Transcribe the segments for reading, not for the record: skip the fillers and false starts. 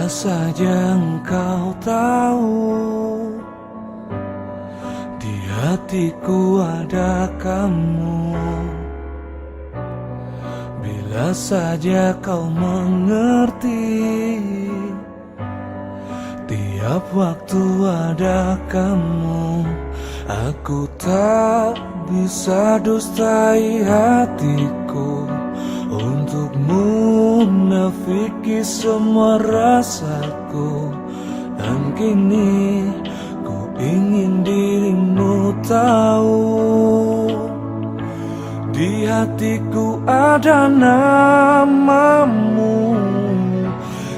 Bila saja engkau tahu di hatiku ada kamu, bila saja kau mengerti tiap waktu ada kamu, aku tak bisa dustai hatiku untuk munafiki semua rasaku. Dan kini ku ingin dirimu tahu, di hatiku ada namamu.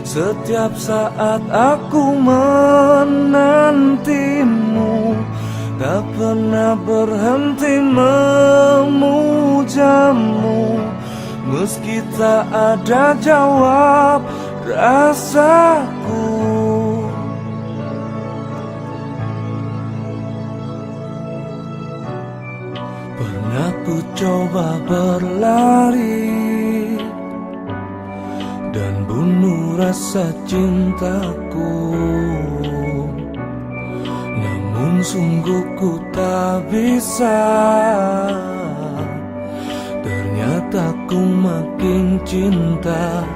Setiap saat aku menantimu, tak pernah berhenti memujamu. Meski tak ada jawab rasaku, pernah ku coba berlari dan bunuh rasa cintaku, namun sungguh ku tak bisa. Ternyata ku makin cinta